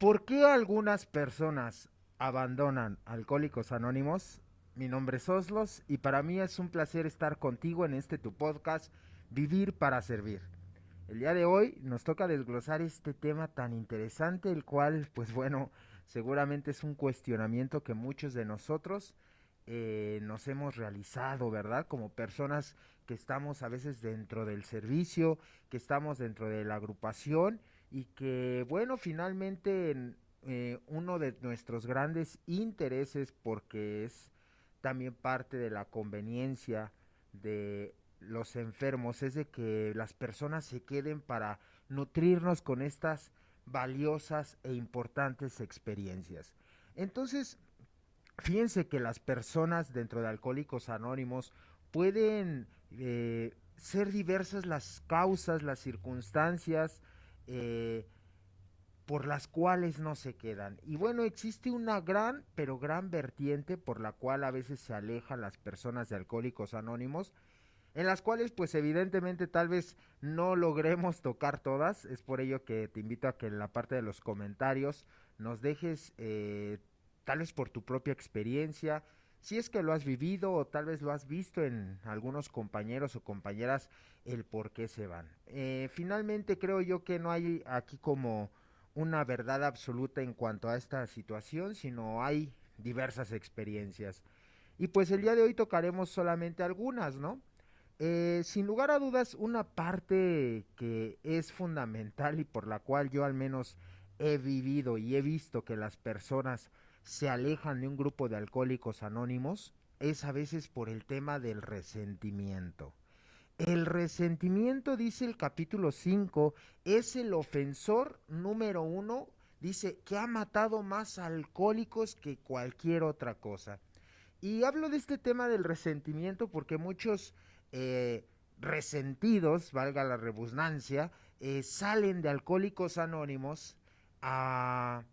¿Por qué algunas personas abandonan Alcohólicos Anónimos? Mi nombre es Oslos y para mí es un placer estar contigo en este tu podcast, Vivir para Servir. El día de hoy nos toca desglosar este tema tan interesante, el cual, pues bueno, seguramente es un cuestionamiento que muchos de nosotros nos hemos realizado, ¿verdad? Como personas que estamos a veces dentro del servicio, que estamos dentro de la agrupación y que, bueno, finalmente uno de nuestros grandes intereses, porque es también parte de la conveniencia de los enfermos, es de que las personas se queden para nutrirnos con estas valiosas e importantes experiencias. Entonces, fíjense que las personas dentro de Alcohólicos Anónimos pueden ser diversas las causas, las circunstancias por las cuales no se quedan. Y bueno, existe una gran, pero gran vertiente por la cual a veces se alejan las personas de Alcohólicos Anónimos, en las cuales pues evidentemente tal vez no logremos tocar todas. Es por ello que te invito a que en la parte de los comentarios nos dejes tal vez por tu propia experiencia, si es que lo has vivido o tal vez lo has visto en algunos compañeros o compañeras, el por qué se van. Finalmente creo yo que no hay aquí como una verdad absoluta en cuanto a esta situación, sino hay diversas experiencias. Y pues el día de hoy tocaremos solamente algunas, ¿no? Sin lugar a dudas, una parte que es fundamental y por la cual yo al menos he vivido y he visto que las personas se alejan de un grupo de alcohólicos anónimos es a veces por el tema del resentimiento. El resentimiento, dice el capítulo 5, es el ofensor número uno, dice, que ha matado más alcohólicos que cualquier otra cosa. Y hablo de este tema del resentimiento porque muchos eh, resentidos, valga la redundancia, salen de Alcohólicos Anónimos a,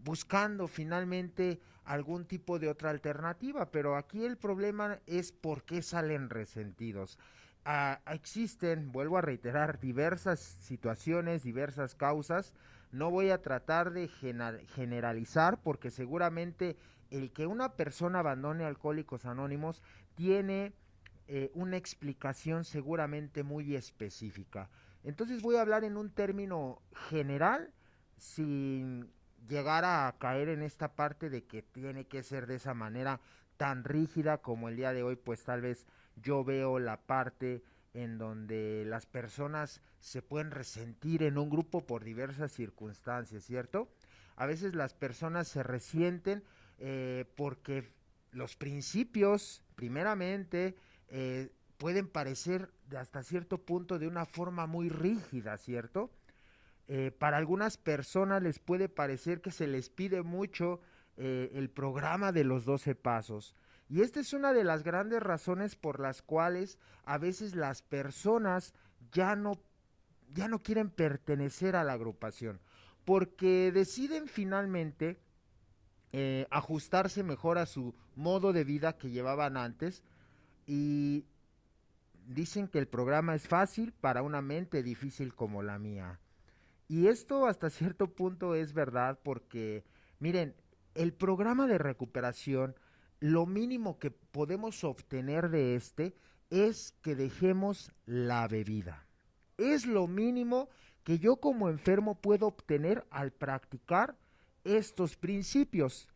buscando finalmente algún tipo de otra alternativa, pero aquí el problema es por qué salen resentidos. Existen, vuelvo a reiterar, diversas situaciones, diversas causas. No voy a tratar de generalizar porque seguramente el que una persona abandone Alcohólicos Anónimos tiene una explicación seguramente muy específica. Entonces voy a hablar en un término general sin llegar a caer en esta parte de que tiene que ser de esa manera tan rígida como el día de hoy, pues tal vez yo veo la parte en donde las personas se pueden resentir en un grupo por diversas circunstancias, ¿cierto? A veces las personas se resienten porque los principios, primeramente, pueden parecer de hasta cierto punto de una forma muy rígida, ¿cierto? Para algunas personas les puede parecer que se les pide mucho el programa de los 12 pasos. Y esta es una de las grandes razones por las cuales a veces las personas ya no, ya no quieren pertenecer a la agrupación, porque deciden finalmente ajustarse mejor a su modo de vida que llevaban antes y dicen que el programa es fácil para una mente difícil como la mía. Y esto hasta cierto punto es verdad porque, miren, el programa de recuperación, lo mínimo que podemos obtener de este es que dejemos la bebida. Es lo mínimo que yo como enfermo puedo obtener al practicar estos principios.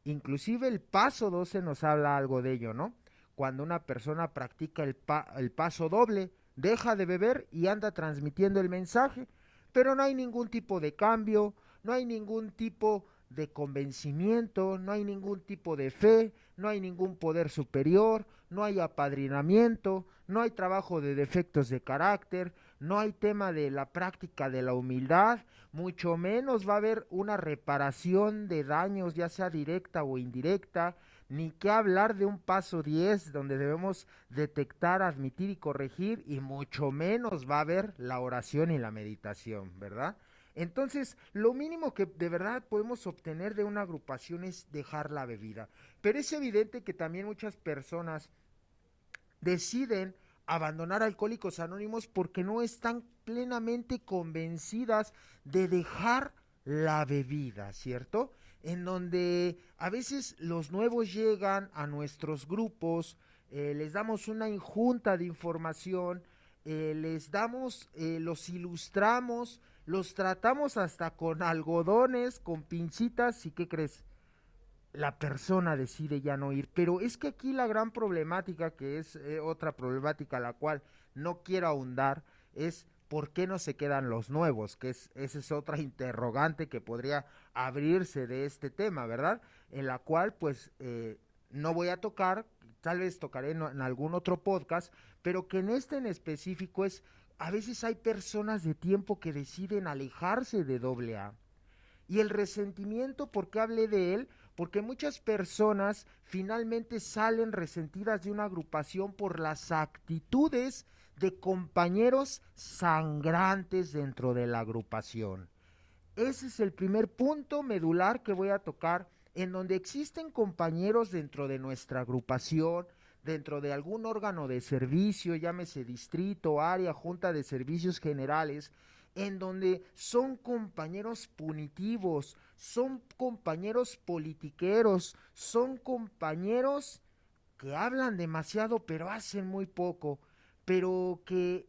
Inclusive el paso 12 nos habla algo de ello, ¿no? Cuando una persona practica el paso doble, deja de beber y anda transmitiendo el mensaje, pero no hay ningún tipo de cambio, no hay ningún tipo de convencimiento, no hay ningún tipo de fe, no hay ningún poder superior, no hay apadrinamiento, no hay trabajo de defectos de carácter, no hay tema de la práctica de la humildad, mucho menos va a haber una reparación de daños, ya sea directa o indirecta, ni que hablar de un paso 10 donde debemos detectar, admitir y corregir, y mucho menos va a haber la oración y la meditación, ¿verdad? Entonces, lo mínimo que de verdad podemos obtener de una agrupación es dejar la bebida. Pero es evidente que también muchas personas deciden abandonar Alcohólicos Anónimos porque no están plenamente convencidas de dejar la bebida, ¿cierto? En donde a veces los nuevos llegan a nuestros grupos, les damos una injunta de información, les damos, los ilustramos, los tratamos hasta con algodones, con pincitas, ¿y qué crees? La persona decide ya no ir. Pero es que aquí la gran problemática, que es otra problemática a la cual no quiero ahondar, es por qué no se quedan los nuevos, que esa es otra interrogante que podría abrirse de este tema, ¿verdad? En la cual pues no voy a tocar, tal vez tocaré en algún otro podcast, pero que en este en específico es, a veces hay personas de tiempo que deciden alejarse de doble A. Y el resentimiento, ¿por qué hablé de él? Porque muchas personas finalmente salen resentidas de una agrupación por las actitudes de compañeros sangrantes dentro de la agrupación. Ese es el primer punto medular que voy a tocar, en donde existen compañeros dentro de nuestra agrupación, dentro de algún órgano de servicio, llámese distrito, área, junta de servicios generales, en donde son compañeros punitivos, son compañeros politiqueros, son compañeros que hablan demasiado pero hacen muy poco, pero que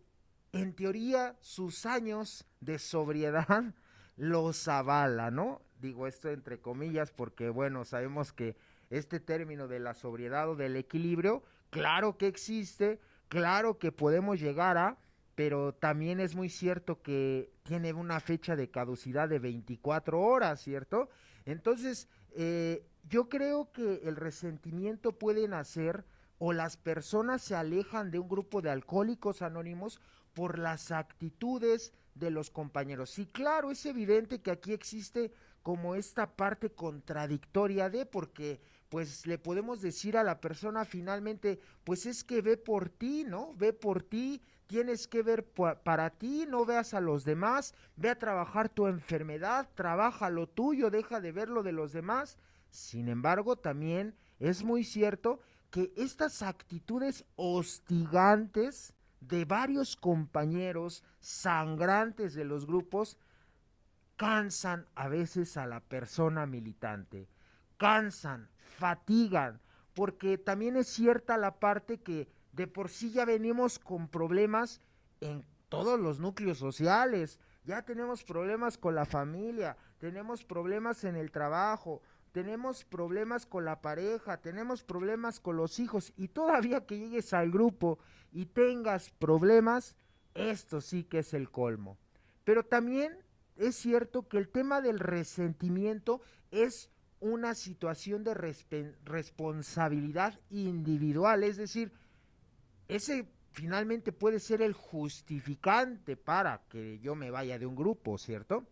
en teoría sus años de sobriedad los avala, ¿no? Digo esto entre comillas porque, bueno, sabemos que este término de la sobriedad o del equilibrio, claro que existe, claro que podemos llegar a, pero también es muy cierto que tiene una fecha de caducidad de 24 horas, ¿cierto? Entonces, yo creo que el resentimiento puede nacer o las personas se alejan de un grupo de alcohólicos anónimos por las actitudes de los compañeros. Y claro, es evidente que aquí existe como esta parte contradictoria de, porque pues le podemos decir a la persona finalmente, pues es que ve por ti, ¿no? Ve por ti, tienes que ver para ti, no veas a los demás, ve a trabajar tu enfermedad, trabaja lo tuyo, deja de ver lo de los demás. Sin embargo, también es muy cierto que estas actitudes hostigantes de varios compañeros sangrantes de los grupos cansan a veces a la persona militante, cansan, fatigan, porque también es cierta la parte que de por sí ya venimos con problemas en todos los núcleos sociales, ya tenemos problemas con la familia, tenemos problemas en el trabajo, tenemos problemas con la pareja, tenemos problemas con los hijos y todavía que llegues al grupo y tengas problemas, esto sí que es el colmo. Pero también es cierto que el tema del resentimiento es una situación de responsabilidad individual, es decir, ese finalmente puede ser el justificante para que yo me vaya de un grupo, ¿cierto?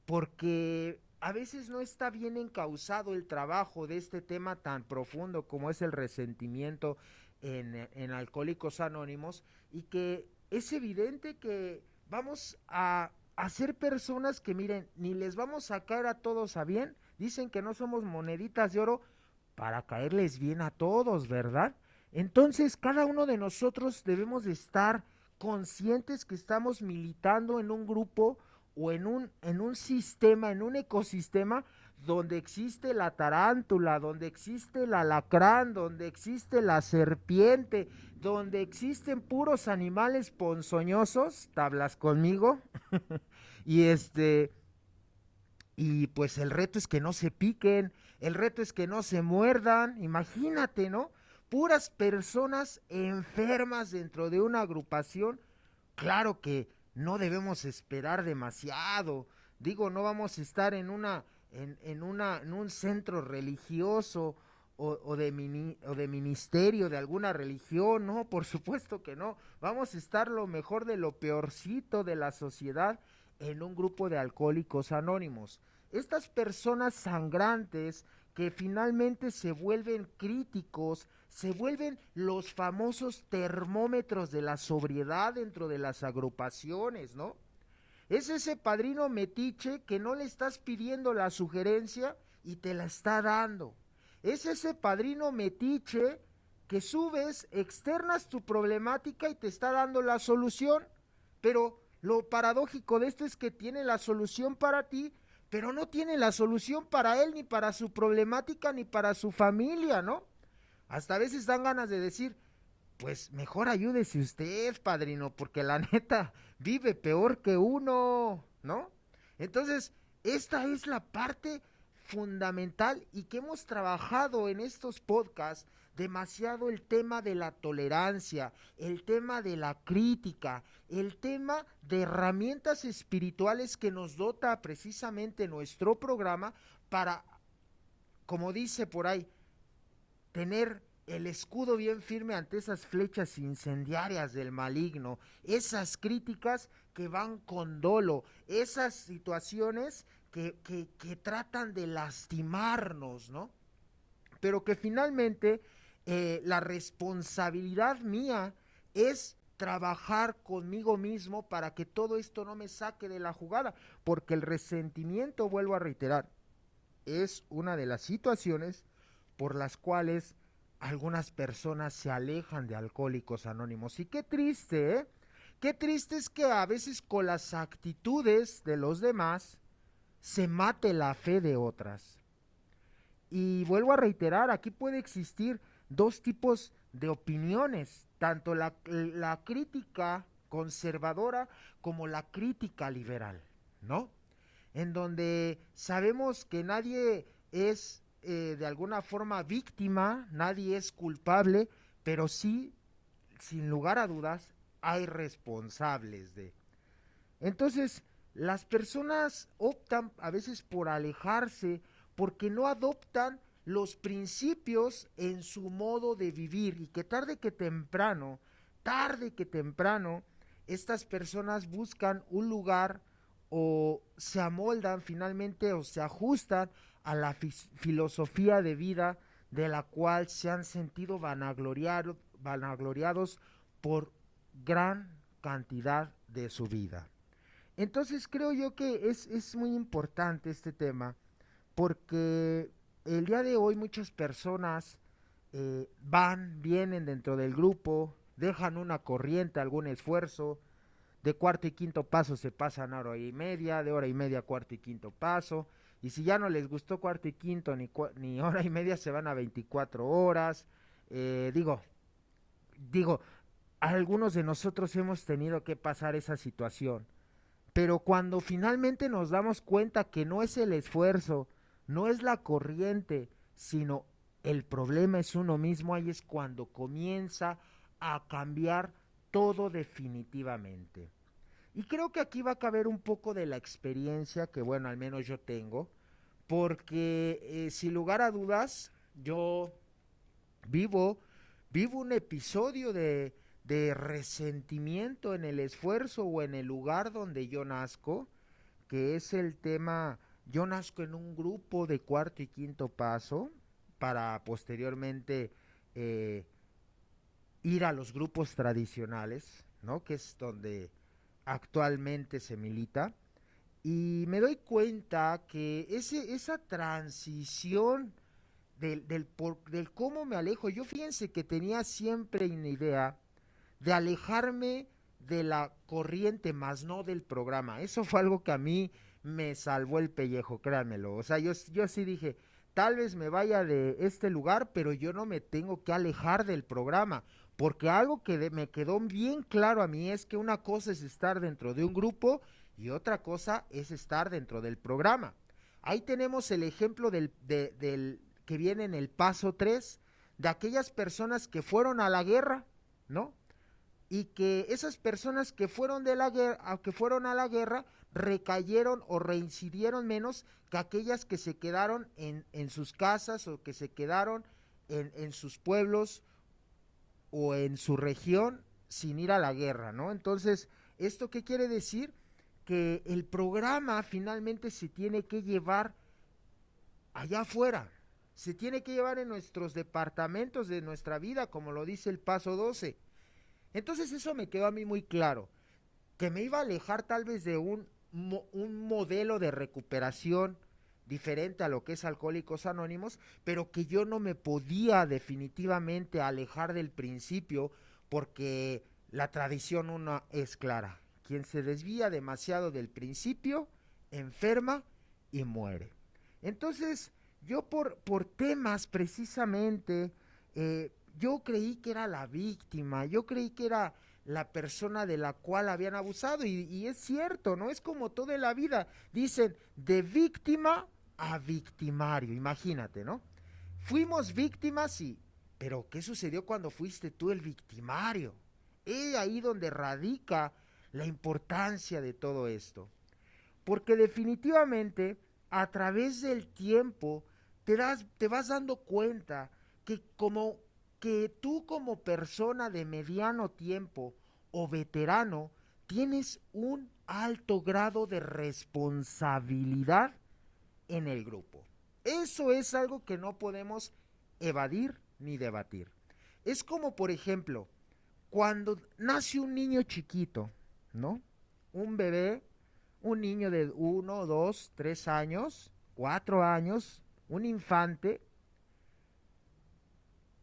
Porque a veces no está bien encausado el trabajo de este tema tan profundo como es el resentimiento en Alcohólicos Anónimos y que es evidente que vamos a ser personas que miren, ni les vamos a caer a todos a bien, dicen que no somos moneditas de oro para caerles bien a todos, ¿verdad? Entonces cada uno de nosotros debemos de estar conscientes que estamos militando en un grupo o en un sistema, en un ecosistema donde existe la tarántula, donde existe el alacrán, donde existe la serpiente, donde existen puros animales ponzoñosos, tablas conmigo, y y pues el reto es que no se piquen, el reto es que no se muerdan, imagínate, ¿no? Puras personas enfermas dentro de una agrupación. Claro que no debemos esperar demasiado. Digo, no vamos a estar en un centro religioso o de ministerio de alguna religión, no, por supuesto que no. Vamos a estar lo mejor de lo peorcito de la sociedad en un grupo de alcohólicos anónimos. Estas personas sangrantes que finalmente se vuelven críticos, se vuelven los famosos termómetros de la sobriedad dentro de las agrupaciones, ¿no? Es ese padrino metiche que no le estás pidiendo la sugerencia y te la está dando. Es ese padrino metiche que subes, externas tu problemática y te está dando la solución, pero Lo paradójico de esto es que tiene la solución para ti, pero no tiene la solución para él, ni para su problemática, ni para su familia, ¿no? Hasta a veces dan ganas de decir, pues mejor ayúdese usted, padrino, porque la neta vive peor que uno, ¿no? Entonces, esta es la parte fundamental y que hemos trabajado en estos podcasts demasiado el tema de la tolerancia, el tema de la crítica, el tema de herramientas espirituales que nos dota precisamente nuestro programa para, como dice por ahí, tener el escudo bien firme ante esas flechas incendiarias del maligno, esas críticas que van con dolo, esas situaciones que tratan de lastimarnos, ¿no? Pero que finalmente la responsabilidad mía es trabajar conmigo mismo para que todo esto no me saque de la jugada, porque el resentimiento, vuelvo a reiterar, es una de las situaciones por las cuales algunas personas se alejan de Alcohólicos Anónimos. Y qué triste, ¿eh? Qué triste es que a veces con las actitudes de los demás se mate la fe de otras. Y vuelvo a reiterar, aquí puede existir dos tipos de opiniones, tanto la crítica conservadora como la crítica liberal, ¿no? En donde sabemos que nadie es de alguna forma víctima, nadie es culpable, pero sí, sin lugar a dudas, hay responsables de. Entonces, las personas optan a veces por alejarse porque no adoptan los principios en su modo de vivir y que tarde que temprano, estas personas buscan un lugar o se amoldan finalmente o se ajustan a la filosofía de vida de la cual se han sentido vanagloriados por gran cantidad de su vida. Entonces creo yo que es muy importante este tema porque el día de hoy muchas personas vienen dentro del grupo, dejan una corriente, algún esfuerzo, de cuarto y quinto paso se pasan a hora y media, de hora y media a cuarto y quinto paso, y si ya no les gustó cuarto y quinto ni hora y media se van a 24 horas, eh, digo, digo, algunos de nosotros hemos tenido que pasar esa situación, pero cuando finalmente nos damos cuenta que no es el esfuerzo, no es la corriente, sino el problema es uno mismo, ahí es cuando comienza a cambiar todo definitivamente. Y creo que aquí va a caber un poco de la experiencia que, bueno, al menos yo tengo, porque sin lugar a dudas, yo vivo, vivo un episodio de resentimiento en el esfuerzo o en el lugar donde yo nazco, que es el tema, yo nazco en un grupo de cuarto y quinto paso para posteriormente eh, ir a los grupos tradicionales, ¿no? Que es donde actualmente se milita. Y me doy cuenta que esa transición del cómo me alejo, yo fíjense que tenía siempre una idea de alejarme de la corriente, más no del programa. Eso fue algo que a mí me salvó el pellejo, créanmelo. O sea, yo sí dije, tal vez me vaya de este lugar, pero yo no me tengo que alejar del programa. Porque algo que me quedó bien claro a mí es que una cosa es estar dentro de un grupo y otra cosa es estar dentro del programa. Ahí tenemos el ejemplo del que viene en el paso 3 de aquellas personas que fueron a la guerra, ¿no? Y que esas personas que fueron a la guerra recayeron o reincidieron menos que aquellas que se quedaron en sus casas o que se quedaron en sus pueblos o en su región sin ir a la guerra, ¿no? Entonces, ¿esto qué quiere decir? Que el programa finalmente se tiene que llevar allá afuera, se tiene que llevar en nuestros departamentos de nuestra vida, como lo dice el paso 12. Entonces eso me quedó a mí muy claro, que me iba a alejar tal vez de un modelo de recuperación diferente a lo que es Alcohólicos Anónimos, pero que yo no me podía definitivamente alejar del principio porque la tradición una es clara. Quien se desvía demasiado del principio, enferma y muere. Entonces, yo por temas precisamente, yo creí que era la víctima, yo creí que era la persona de la cual habían abusado y es cierto, ¿no? Es como todo en la vida, dicen de víctima a victimario, imagínate, ¿no? Fuimos víctimas, sí, pero ¿qué sucedió cuando fuiste tú el victimario? Es ahí donde radica la importancia de todo esto. Porque definitivamente a través del tiempo te vas dando cuenta que tú como persona de mediano tiempo o veterano tienes un alto grado de responsabilidad en el grupo. Eso es algo que no podemos evadir ni debatir. Es como, por ejemplo, cuando nace un niño chiquito, ¿no? Un bebé, un niño de 1, 2, 3 años, 4 años, un infante.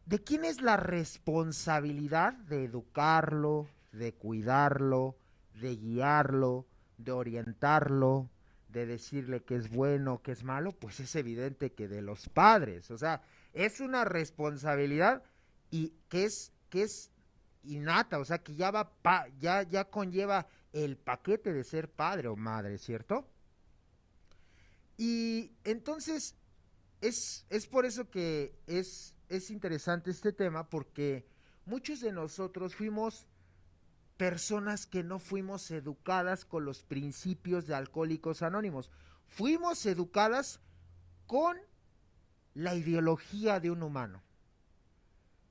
¿De quién es la responsabilidad de educarlo, de cuidarlo, de guiarlo, de orientarlo, de decirle que es bueno, que es malo? Pues es evidente que de los padres. O sea, es una responsabilidad y que es innata, o sea, que ya conlleva el paquete de ser padre o madre, ¿cierto? Y entonces es por eso que es interesante este tema, porque muchos de nosotros fuimos personas que no fuimos educadas con los principios de Alcohólicos Anónimos. Fuimos educadas con la ideología de un humano,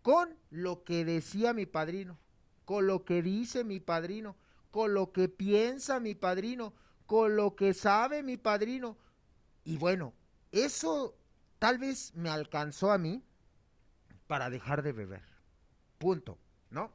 con lo que decía mi padrino, con lo que dice mi padrino, con lo que piensa mi padrino, con lo que sabe mi padrino. Y bueno, eso tal vez me alcanzó a mí para dejar de beber. Punto, ¿no?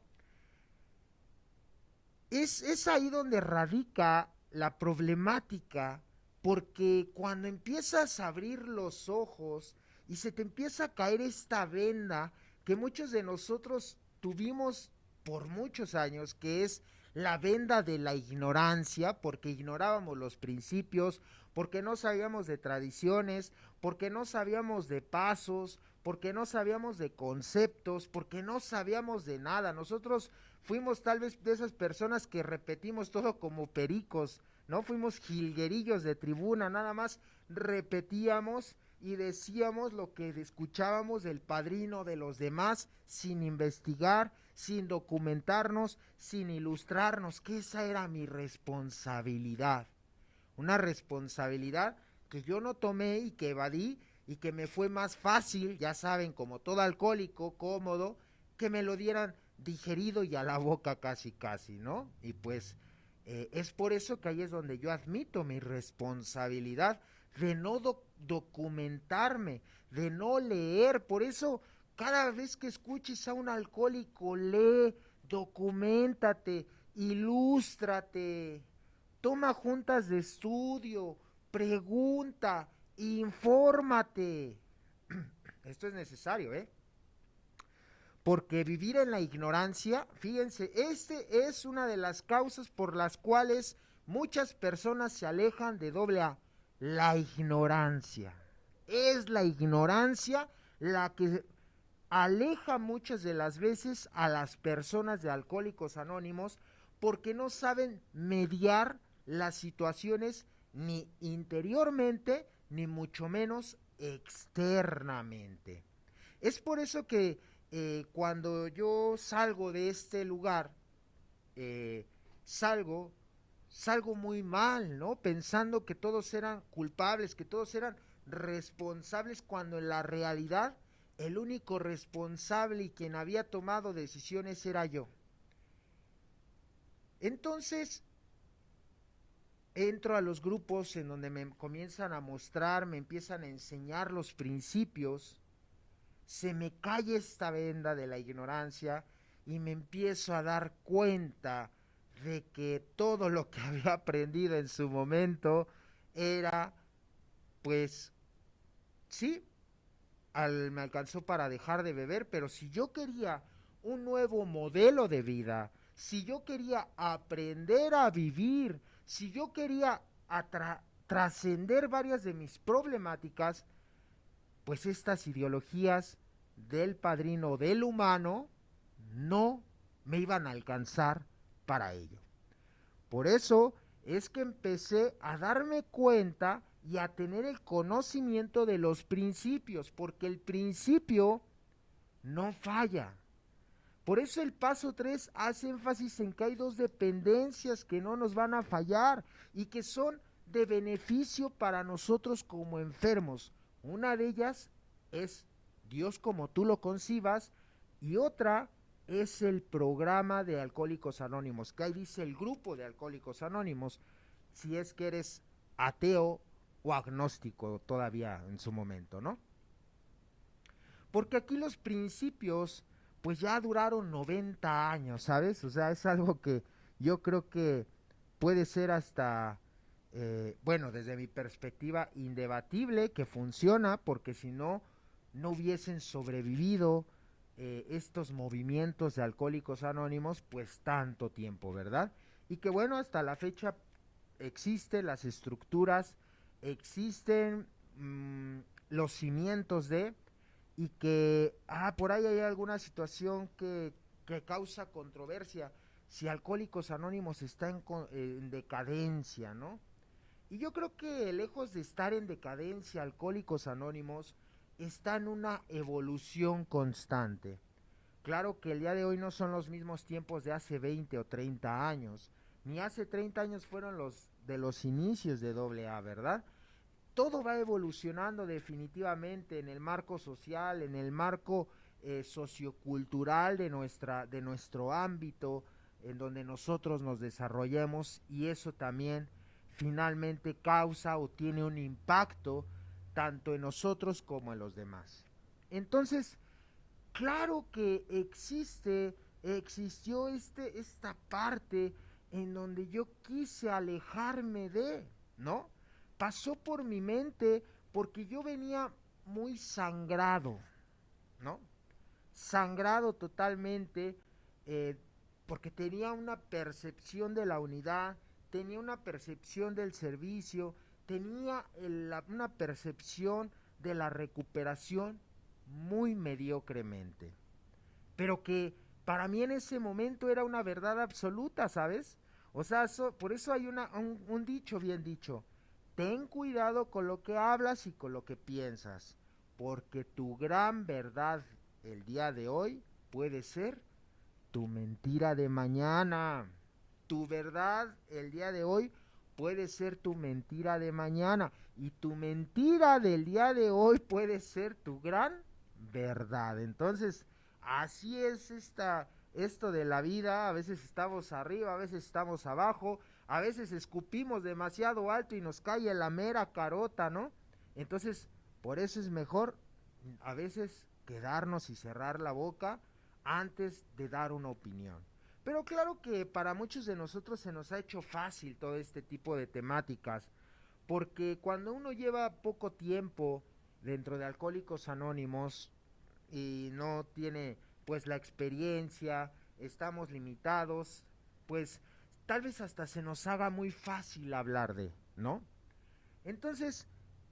Es ahí donde radica la problemática, porque cuando empiezas a abrir los ojos y se te empieza a caer esta venda que muchos de nosotros tuvimos por muchos años, que es la venda de la ignorancia, porque ignorábamos los principios, porque no sabíamos de tradiciones, porque no sabíamos de pasos, porque no sabíamos de conceptos, porque no sabíamos de nada. Nosotros fuimos tal vez de esas personas que repetimos todo como pericos, ¿no? Fuimos jilguerillos de tribuna, nada más repetíamos y decíamos lo que escuchábamos del padrino de los demás sin investigar, sin documentarnos, sin ilustrarnos, que esa era mi responsabilidad. Una responsabilidad que yo no tomé y que evadí y que me fue más fácil, ya saben, como todo alcohólico, cómodo, que me lo dieran digerido y a la boca casi casi, ¿no? Y pues es por eso que ahí es donde yo admito mi responsabilidad de no documentarme, de no leer. Por eso cada vez que escuches a un alcohólico, lee, documentate, ilústrate, toma juntas de estudio, pregunta, infórmate. Esto es necesario, ¿eh? Porque vivir en la ignorancia, fíjense, este es una de las causas por las cuales muchas personas se alejan de AA, la ignorancia. Es la ignorancia la que aleja muchas de las veces a las personas de Alcohólicos Anónimos porque no saben mediar las situaciones ni interiormente ni mucho menos externamente. Es por eso que cuando yo salgo de este lugar, eh, salgo, salgo muy mal, ¿no? Pensando que todos eran culpables, que todos eran responsables, cuando en la realidad el único responsable y quien había tomado decisiones era yo. Entonces, entro a los grupos en donde me comienzan a mostrar, me empiezan a enseñar los principios, se me cae esta venda de la ignorancia y me empiezo a dar cuenta de que todo lo que había aprendido en su momento era, pues, sí, me alcanzó para dejar de beber, pero si yo quería un nuevo modelo de vida, si yo quería aprender a vivir, si yo quería trascender varias de mis problemáticas, pues estas ideologías del padrino del humano no me iban a alcanzar para ello. Por eso es que empecé a darme cuenta y a tener el conocimiento de los principios, porque el principio no falla. Por eso el paso 3 hace énfasis en que hay dos dependencias que no nos van a fallar y que son de beneficio para nosotros como enfermos. Una de ellas es Dios como tú lo concibas y otra es el programa de Alcohólicos Anónimos, que ahí dice el grupo de Alcohólicos Anónimos, si es que eres ateo o agnóstico todavía en su momento, ¿no? Porque aquí los principios pues ya duraron 90 años, ¿sabes? O sea, es algo que yo creo que puede ser hasta, bueno, desde mi perspectiva, indebatible, que funciona, porque si no, no hubiesen sobrevivido estos movimientos de alcohólicos anónimos, pues tanto tiempo, ¿verdad? Y que bueno, hasta la fecha existen las estructuras, existen los cimientos de, y que, por ahí hay alguna situación que causa controversia, si Alcohólicos Anónimos está en decadencia, ¿no? Y yo creo que lejos de estar en decadencia, Alcohólicos Anónimos está en una evolución constante. Claro que el día de hoy no son los mismos tiempos de hace 20 o 30 años, ni hace 30 años fueron los de los inicios de AA, ¿verdad? Todo va evolucionando definitivamente en el marco social, en el marco sociocultural de nuestro ámbito, en donde nosotros nos desarrollemos, y eso también finalmente causa o tiene un impacto tanto en nosotros como en los demás. Entonces, claro que existió esta parte en donde yo quise alejarme de, ¿no? Pasó por mi mente porque yo venía muy sangrado, ¿no? Sangrado totalmente, eh, porque tenía una percepción de la unidad, tenía una percepción del servicio, tenía una percepción de la recuperación muy mediocremente, pero que para mí en ese momento era una verdad absoluta, ¿sabes? O sea, por eso hay un dicho bien dicho: ten cuidado con lo que hablas y con lo que piensas, porque tu gran verdad el día de hoy puede ser tu mentira de mañana. Tu verdad el día de hoy puede ser tu mentira de mañana. Y tu mentira del día de hoy puede ser tu gran verdad. Entonces, así es esto de la vida. A veces estamos arriba, a veces estamos abajo, a veces escupimos demasiado alto y nos cae la mera carota, ¿no? Entonces, por eso es mejor a veces quedarnos y cerrar la boca antes de dar una opinión. Pero claro que para muchos de nosotros se nos ha hecho fácil todo este tipo de temáticas, porque cuando uno lleva poco tiempo dentro de Alcohólicos Anónimos y no tiene pues la experiencia, estamos limitados, pues tal vez hasta se nos haga muy fácil hablar de, ¿no? Entonces,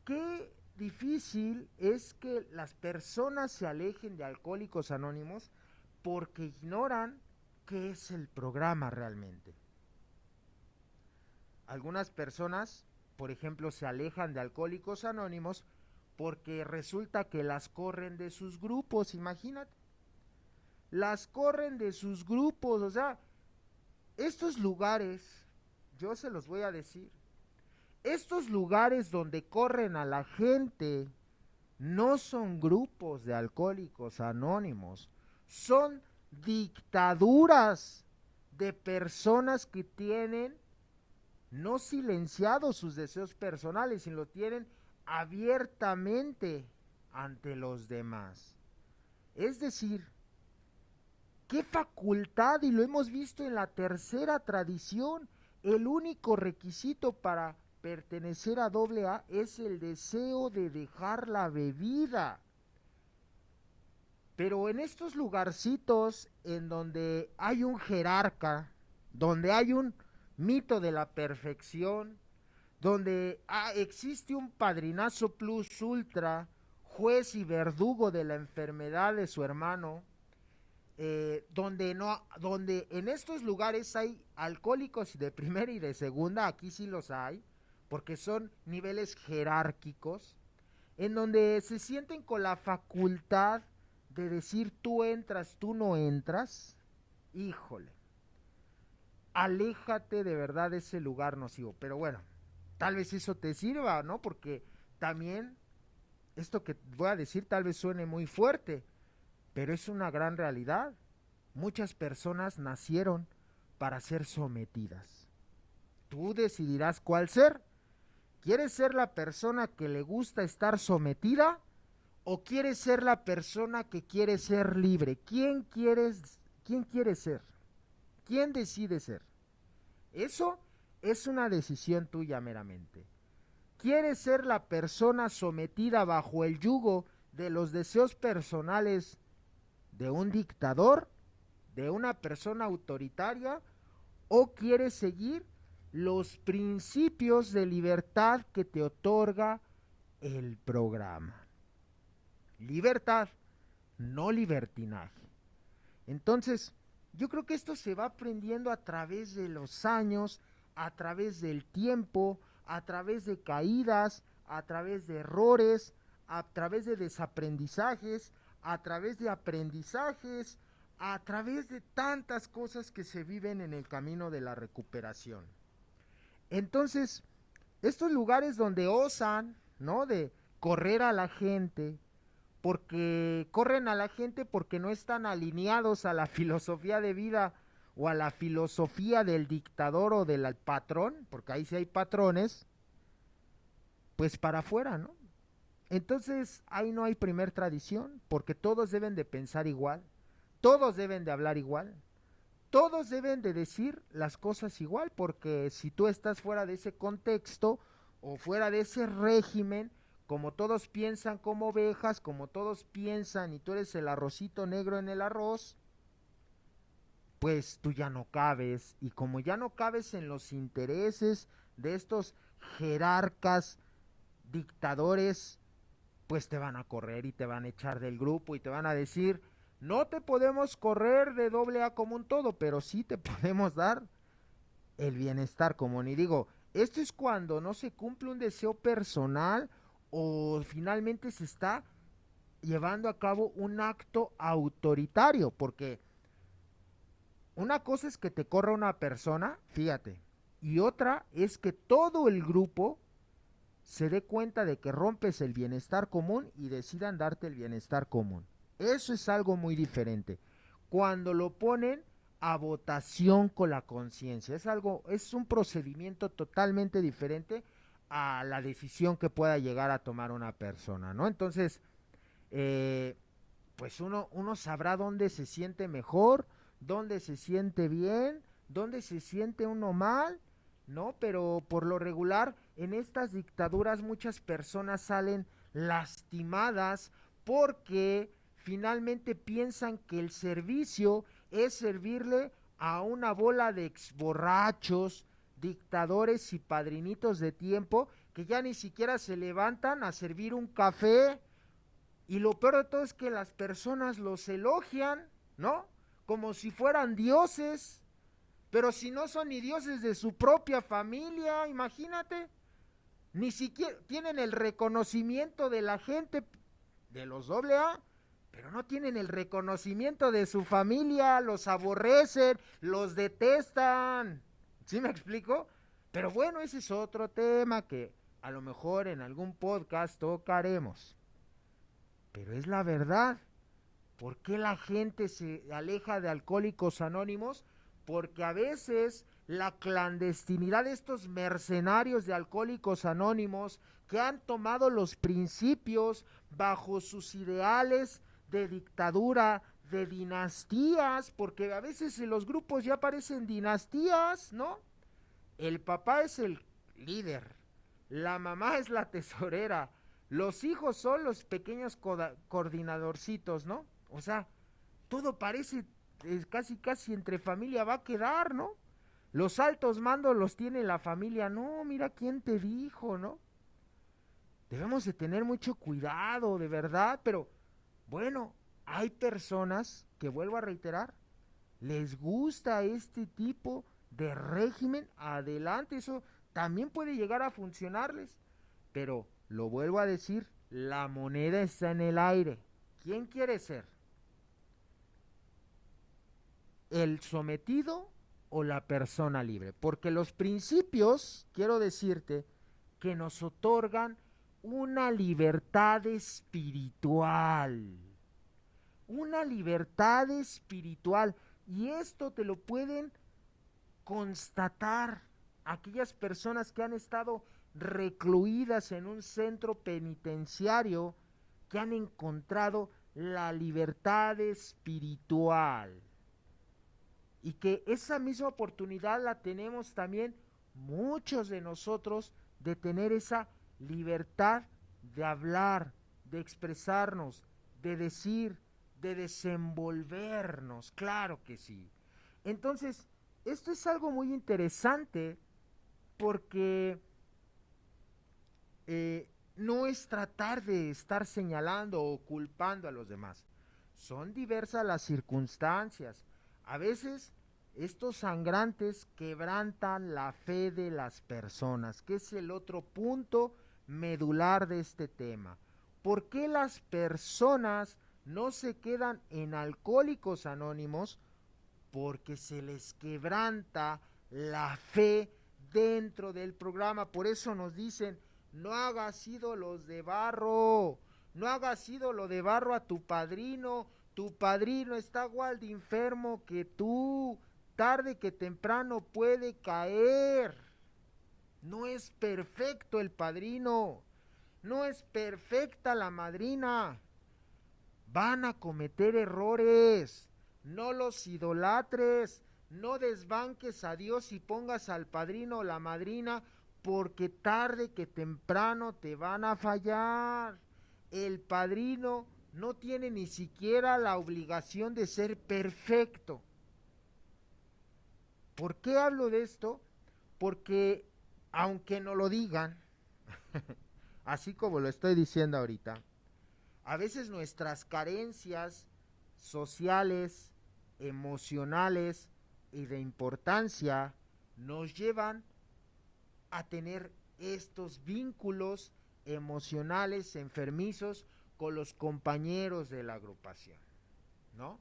qué difícil es que las personas se alejen de Alcohólicos Anónimos porque ignoran qué es el programa realmente. Algunas personas, por ejemplo, se alejan de Alcohólicos Anónimos porque resulta que las corren de sus grupos, imagínate. Las corren de sus grupos, o sea, estos lugares, yo se los voy a decir, estos lugares donde corren a la gente no son grupos de alcohólicos anónimos, son dictaduras de personas que tienen no silenciados sus deseos personales, sino lo tienen abiertamente ante los demás. Es decir, qué facultad, y lo hemos visto en la tercera tradición, el único requisito para pertenecer a AA es el deseo de dejar la bebida. Pero en estos lugarcitos en donde hay un jerarca, donde hay un mito de la perfección, donde existe un padrinazo plus ultra, juez y verdugo de la enfermedad de su hermano, donde no, donde en estos lugares hay alcohólicos de primera y de segunda, aquí sí los hay, porque son niveles jerárquicos, en donde se sienten con la facultad de decir tú entras, tú no entras, híjole, aléjate de verdad de ese lugar nocivo. Pero bueno, tal vez eso te sirva, ¿no? Porque también esto que voy a decir tal vez suene muy fuerte, pero es una gran realidad. Muchas personas nacieron para ser sometidas. Tú decidirás cuál ser. ¿Quieres ser la persona que le gusta estar sometida o quieres ser la persona que quiere ser libre? ¿Quién quiere ser? ¿Quién decide ser? Eso es una decisión tuya meramente. ¿Quieres ser la persona sometida bajo el yugo de los deseos personales de un dictador, de una persona autoritaria, o quieres seguir los principios de libertad que te otorga el programa? Libertad, no libertinaje. Entonces, yo creo que esto se va aprendiendo a través de los años, a través del tiempo, a través de caídas, a través de errores, a través de desaprendizajes, a través de aprendizajes, a través de tantas cosas que se viven en el camino de la recuperación. Entonces, estos lugares donde osan, ¿no? De correr a la gente, porque corren a la gente porque no están alineados a la filosofía de vida o a la filosofía del dictador o del patrón, porque ahí sí hay patrones, pues para afuera, ¿no? Entonces ahí no hay primer tradición, porque todos deben de pensar igual, todos deben de hablar igual, todos deben de decir las cosas igual, porque si tú estás fuera de ese contexto o fuera de ese régimen, como todos piensan como ovejas, como todos piensan y tú eres el arrocito negro en el arroz, pues tú ya no cabes. Y como ya no cabes en los intereses de estos jerarcas, dictadores, pues te van a correr y te van a echar del grupo y te van a decir, no te podemos correr de doble A como un todo, pero sí te podemos dar el bienestar común. Y digo, esto es cuando no se cumple un deseo personal o finalmente se está llevando a cabo un acto autoritario, porque una cosa es que te corra una persona, fíjate, y otra es que todo el grupo se dé cuenta de que rompes el bienestar común y decidan darte el bienestar común. Eso es algo muy diferente. Cuando lo ponen a votación con la conciencia, es un procedimiento totalmente diferente a la decisión que pueda llegar a tomar una persona, ¿no? Entonces, eh, pues uno sabrá dónde se siente mejor, dónde se siente bien, dónde se siente uno mal, ¿no? Pero por lo regular, en estas dictaduras muchas personas salen lastimadas porque finalmente piensan que el servicio es servirle a una bola de exborrachos, dictadores y padrinitos de tiempo que ya ni siquiera se levantan a servir un café. Y lo peor de todo es que las personas los elogian, ¿no? Como si fueran dioses. Pero si no son ni dioses de su propia familia, imagínate. Ni siquiera tienen el reconocimiento de la gente de los AA, pero no tienen el reconocimiento de su familia, los aborrecen, los detestan. ¿Sí me explico? Pero bueno, ese es otro tema que a lo mejor en algún podcast tocaremos. Pero es la verdad. ¿Por qué la gente se aleja de Alcohólicos Anónimos? Porque a veces la clandestinidad de estos mercenarios de Alcohólicos Anónimos que han tomado los principios bajo sus ideales de dictadura, de dinastías, porque a veces en los grupos ya parecen dinastías, ¿no? El papá es el líder, la mamá es la tesorera, los hijos son los pequeños coordinadorcitos, ¿no? O sea, todo parece casi casi entre familia va a quedar, ¿no? Los altos mandos los tiene la familia, no, mira quién te dijo, ¿no? Debemos de tener mucho cuidado, de verdad, pero bueno, hay personas que, vuelvo a reiterar, les gusta este tipo de régimen, adelante, eso también puede llegar a funcionarles, pero lo vuelvo a decir, la moneda está en el aire. ¿Quién quiere ser? ¿El sometido o la persona libre? Porque los principios, quiero decirte, que nos otorgan una libertad espiritual. Una libertad espiritual. Y esto te lo pueden constatar aquellas personas que han estado recluidas en un centro penitenciario, que han encontrado la libertad espiritual. Y que esa misma oportunidad la tenemos también muchos de nosotros, de tener esa libertad de hablar, de expresarnos, de decir, de desenvolvernos, claro que sí. Entonces, esto es algo muy interesante porque no es tratar de estar señalando o culpando a los demás. Son diversas las circunstancias. A veces estos sangrantes quebrantan la fe de las personas, que es el otro punto medular de este tema. ¿Por qué las personas no se quedan en Alcohólicos Anónimos? Porque se les quebranta la fe dentro del programa. Por eso nos dicen, no hagas ídolos de barro, no hagas ídolo de barro a tu padrino está igual de enfermo que tú, tarde que temprano puede caer. No es perfecto el padrino, no es perfecta la madrina, van a cometer errores, no los idolatres, no desbanques a Dios y pongas al padrino o la madrina, porque tarde que temprano te van a fallar. El padrino no tiene ni siquiera la obligación de ser perfecto. ¿Por qué hablo de esto? Porque aunque no lo digan, así como lo estoy diciendo ahorita, a veces nuestras carencias sociales, emocionales y de importancia nos llevan a tener estos vínculos emocionales enfermizos con los compañeros de la agrupación, ¿no?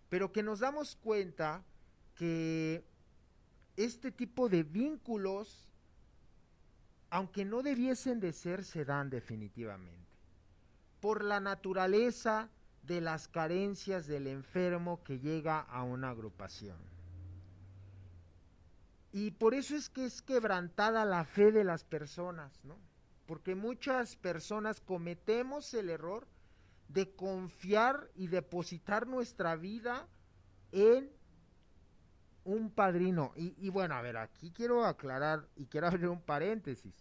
Pero que nos damos cuenta que este tipo de vínculos, aunque no debiesen de ser, se dan definitivamente por la naturaleza de las carencias del enfermo que llega a una agrupación. Y por eso es quebrantada la fe de las personas, ¿no? Porque muchas personas cometemos el error de confiar y depositar nuestra vida en un padrino. Y bueno, a ver, aquí quiero aclarar y quiero abrir un paréntesis.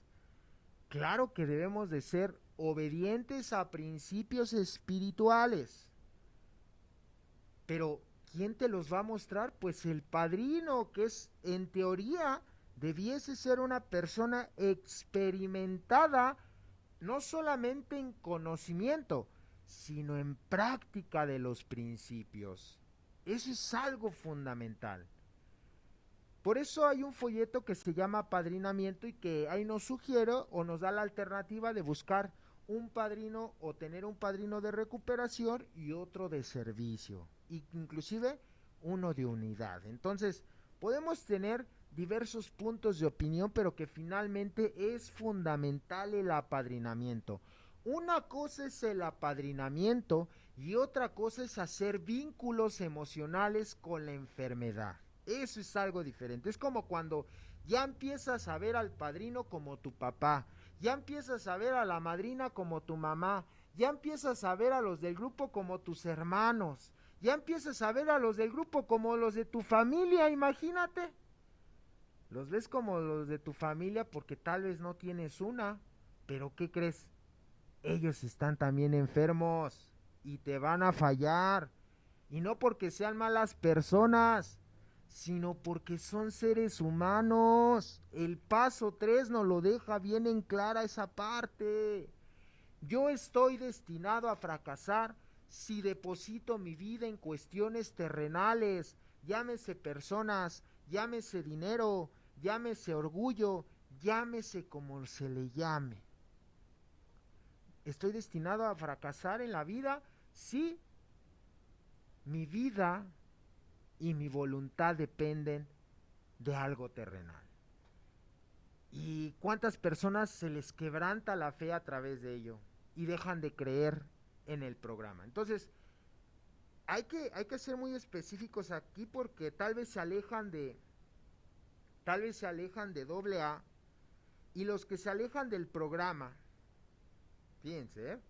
Claro que debemos de ser obedientes a principios espirituales, pero ¿quién te los va a mostrar? Pues el padrino, que es, en teoría, debiese ser una persona experimentada, no solamente en conocimiento, sino en práctica de los principios. Eso es algo fundamental. Por eso hay un folleto que se llama Apadrinamiento y que ahí nos sugiere o nos da la alternativa de buscar un padrino o tener un padrino de recuperación y otro de servicio, inclusive uno de unidad. Entonces, podemos tener diversos puntos de opinión, pero que finalmente es fundamental el apadrinamiento. Una cosa es el apadrinamiento y otra cosa es hacer vínculos emocionales con la enfermedad. Eso es algo diferente. Es como cuando ya empiezas a ver al padrino como tu papá, ya empiezas a ver a la madrina como tu mamá, ya empiezas a ver a los del grupo como tus hermanos, ya empiezas a ver a los del grupo como los de tu familia, imagínate. Los ves como los de tu familia porque tal vez no tienes una, pero ¿qué crees? Ellos están también enfermos y te van a fallar. Y no porque sean malas personas, sino porque son seres humanos. El paso 3 nos lo deja bien en clara esa parte. Yo estoy destinado a fracasar si deposito mi vida en cuestiones terrenales, llámese personas, llámese dinero, llámese orgullo, llámese como se le llame. Estoy destinado a fracasar en la vida si mi vida y mi voluntad dependen de algo terrenal. ¿Y cuántas personas se les quebranta la fe a través de ello y dejan de creer en el programa? Entonces, hay que ser muy específicos aquí porque tal vez se alejan de doble A, y los que se alejan del programa, fíjense,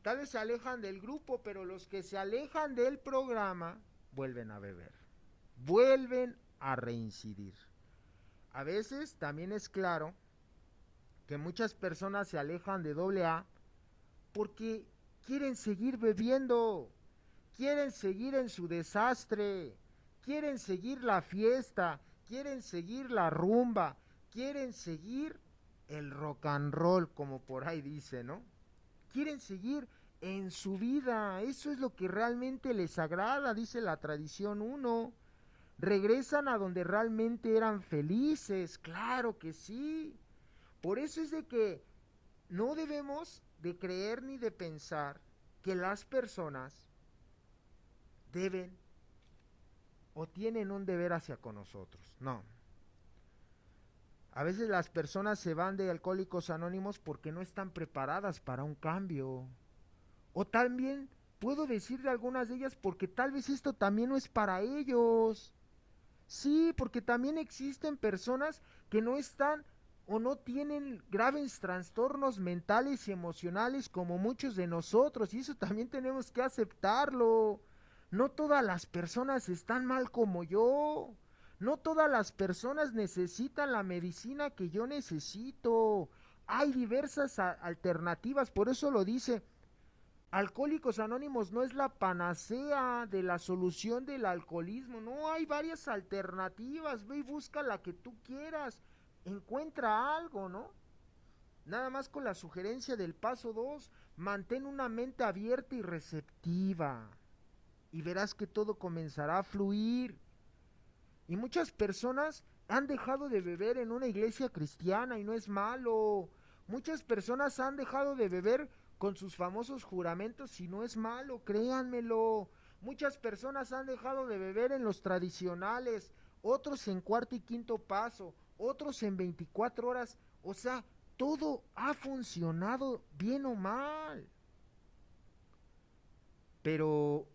tal vez se alejan del grupo, pero los que se alejan del programa vuelven a beber, vuelven a reincidir. A veces también es claro que muchas personas se alejan de doble A porque quieren seguir bebiendo, quieren seguir en su desastre, quieren seguir la fiesta, quieren seguir la rumba, quieren seguir el rock and roll, como por ahí dice, ¿no? Quieren seguir en su vida, eso es lo que realmente les agrada, dice la tradición 1. Regresan a donde realmente eran felices, claro que sí. Por eso es de que no debemos de creer ni de pensar que las personas deben o tienen un deber hacia con nosotros. No. A veces las personas se van de Alcohólicos Anónimos porque no están preparadas para un cambio. O también puedo decir de algunas de ellas porque tal vez esto también no es para ellos. Sí, porque también existen personas que no están o no tienen graves trastornos mentales y emocionales como muchos de nosotros, y eso también tenemos que aceptarlo. No todas las personas están mal como yo. No todas las personas necesitan la medicina que yo necesito. Hay diversas alternativas, por eso lo dice. Alcohólicos Anónimos no es la panacea de la solución del alcoholismo, no, hay varias alternativas, ve y busca la que tú quieras, encuentra algo, ¿no? Nada más con la sugerencia del paso 2, mantén una mente abierta y receptiva, y verás que todo comenzará a fluir. Y muchas personas han dejado de beber en una iglesia cristiana y no es malo. Muchas personas han dejado de beber con sus famosos juramentos y no es malo, créanmelo. Muchas personas han dejado de beber en los tradicionales, otros en cuarto y quinto paso, otros en 24 horas. O sea, todo ha funcionado bien o mal. Pero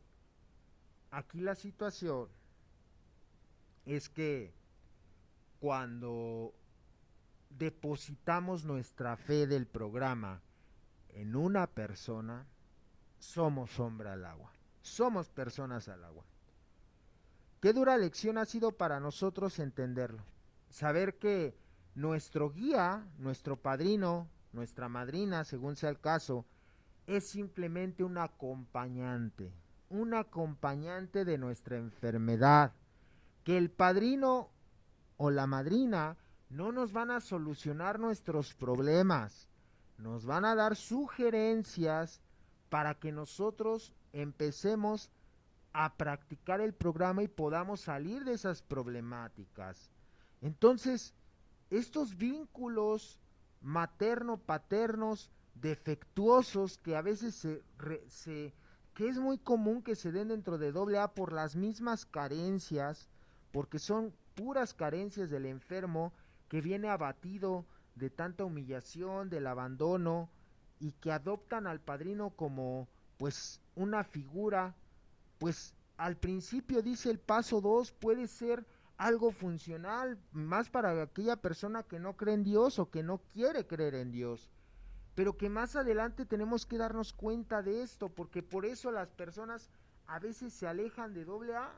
aquí la situación es que cuando depositamos nuestra fe del programa en una persona, somos sombra al agua, somos personas al agua. Qué dura lección ha sido para nosotros entenderlo, saber que nuestro guía, nuestro padrino, nuestra madrina, según sea el caso, es simplemente un acompañante de nuestra enfermedad, que el padrino o la madrina no nos van a solucionar nuestros problemas, nos van a dar sugerencias para que nosotros empecemos a practicar el programa y podamos salir de esas problemáticas. Entonces, estos vínculos materno-paternos defectuosos que a veces que es muy común que se den dentro de AA por las mismas carencias, porque son puras carencias del enfermo que viene abatido de tanta humillación, del abandono, y que adoptan al padrino como pues una figura, pues al principio dice el paso 2 puede ser algo funcional, más para aquella persona que no cree en Dios o que no quiere creer en Dios, pero que más adelante tenemos que darnos cuenta de esto, porque por eso las personas a veces se alejan de AA.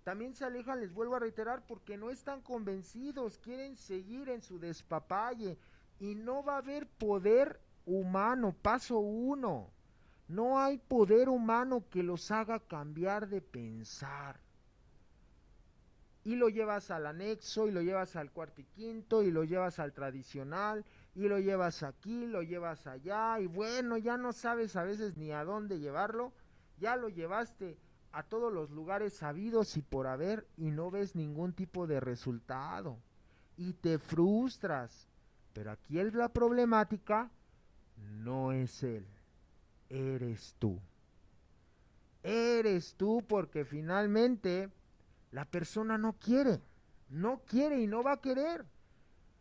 También se alejan, les vuelvo a reiterar, porque no están convencidos, quieren seguir en su despapalle y no va a haber poder humano. Paso 1, No hay poder humano que los haga cambiar de pensar. Y lo llevas al anexo, y lo llevas al cuarto y quinto, y lo llevas al tradicional, y lo llevas aquí, lo llevas allá, y bueno, ya no sabes a veces ni a dónde llevarlo, ya lo llevaste a todos los lugares sabidos y por haber, y no ves ningún tipo de resultado, y te frustras. Pero aquí la problemática no es él, eres tú. Eres tú porque finalmente la persona no quiere, no quiere y no va a querer.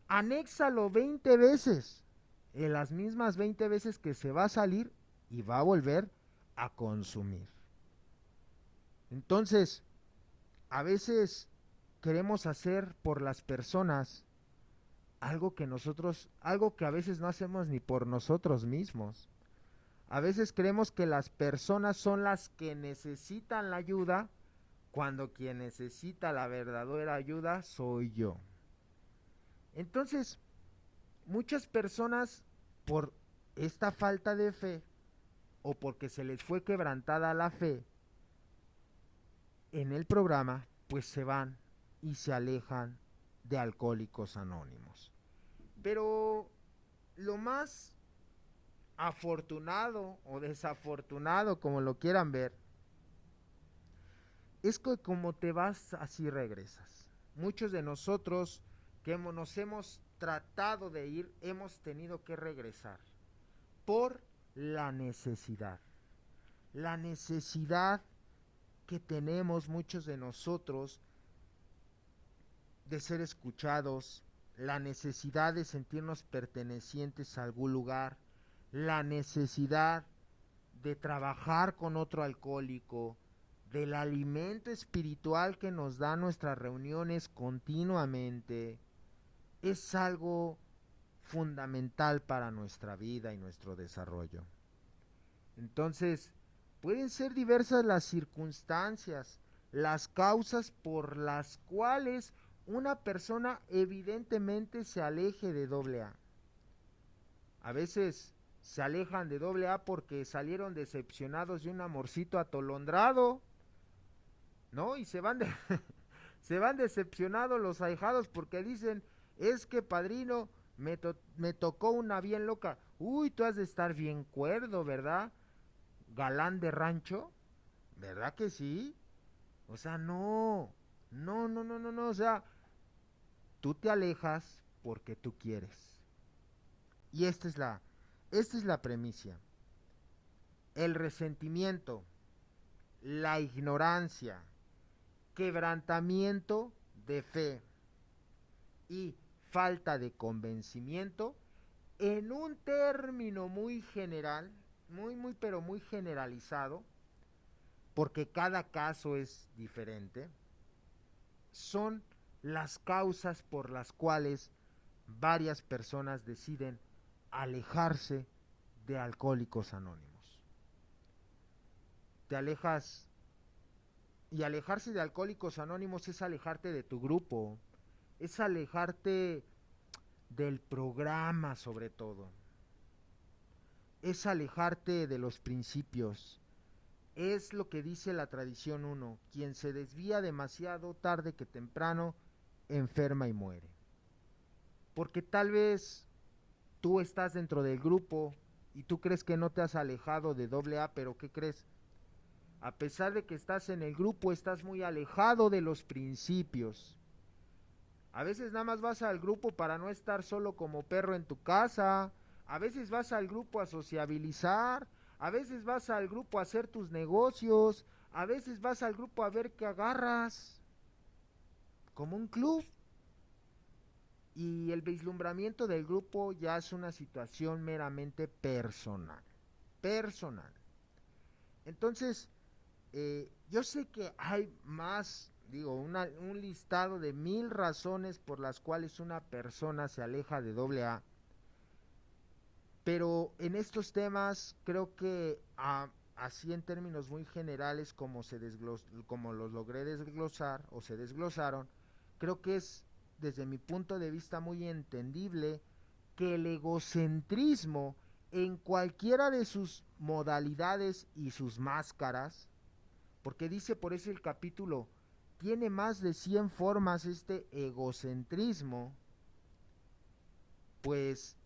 Anéxalo 20 veces, en las mismas 20 veces que se va a salir y va a volver a consumir. Entonces, a veces queremos hacer por las personas algo que a veces no hacemos ni por nosotros mismos. A veces creemos que las personas son las que necesitan la ayuda, cuando quien necesita la verdadera ayuda soy yo. Entonces, muchas personas, por esta falta de fe o porque se les fue quebrantada la fe en el programa, pues se van y se alejan de Alcohólicos Anónimos. Pero lo más afortunado o desafortunado, como lo quieran ver, es que como te vas, así regresas. Muchos de nosotros que nos hemos tratado de ir, hemos tenido que regresar por la necesidad. La necesidad que tenemos muchos de nosotros de ser escuchados, la necesidad de sentirnos pertenecientes a algún lugar, la necesidad de trabajar con otro alcohólico, del alimento espiritual que nos da nuestras reuniones continuamente, es algo fundamental para nuestra vida y nuestro desarrollo. Entonces, pueden ser diversas las circunstancias, las causas por las cuales una persona evidentemente se aleje de AA. A veces se alejan de AA porque salieron decepcionados de un amorcito atolondrado, ¿no? Y se van se van decepcionados los ahijados porque dicen, es que padrino, me tocó una bien loca. Uy, tú has de estar bien cuerdo, ¿verdad? Galán de rancho, ¿verdad que sí? O sea, no, o sea, tú te alejas porque tú quieres. Y esta es la premisa. El resentimiento, la ignorancia, quebrantamiento de fe y falta de convencimiento, en un término muy general, pero muy generalizado, porque cada caso es diferente, son las causas por las cuales varias personas deciden alejarse de Alcohólicos Anónimos. Te alejas, y alejarse de Alcohólicos Anónimos es alejarte de tu grupo, es alejarte del programa sobre todo, es alejarte de los principios. Es lo que dice la tradición 1, quien se desvía demasiado tarde que temprano enferma y muere. Porque tal vez tú estás dentro del grupo y tú crees que no te has alejado de AA, pero ¿qué crees? A pesar de que estás en el grupo, estás muy alejado de los principios. A veces nada más vas al grupo para no estar solo como perro en tu casa. A veces vas al grupo a sociabilizar. A veces vas al grupo a hacer tus negocios. A veces vas al grupo a ver qué agarras. Como un club. Y el vislumbramiento del grupo ya es una situación meramente personal. Personal. Entonces, yo sé que hay más, digo, un listado de 1000 razones por las cuales una persona se aleja de AA, pero en estos temas creo que así en términos muy generales como los logré desglosar o se desglosaron, creo que es desde mi punto de vista muy entendible que el egocentrismo en cualquiera de sus modalidades y sus máscaras, porque dice por eso el capítulo, tiene más de 100 formas este egocentrismo, pues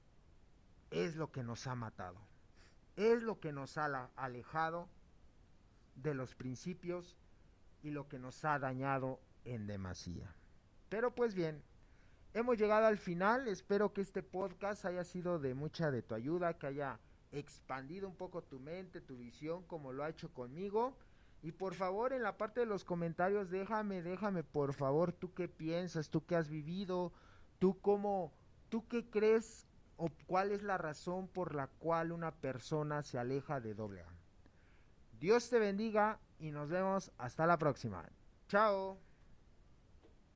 es lo que nos ha matado, es lo que nos ha alejado de los principios y lo que nos ha dañado en demasía. Pero pues bien, hemos llegado al final, espero que este podcast haya sido de mucha de tu ayuda, que haya expandido un poco tu mente, tu visión, como lo ha hecho conmigo. Y por favor, en la parte de los comentarios, déjame por favor, tú qué piensas, tú qué has vivido, tú qué crees o cuál es la razón por la cual una persona se aleja de AA. Dios te bendiga y nos vemos hasta la próxima. Chao.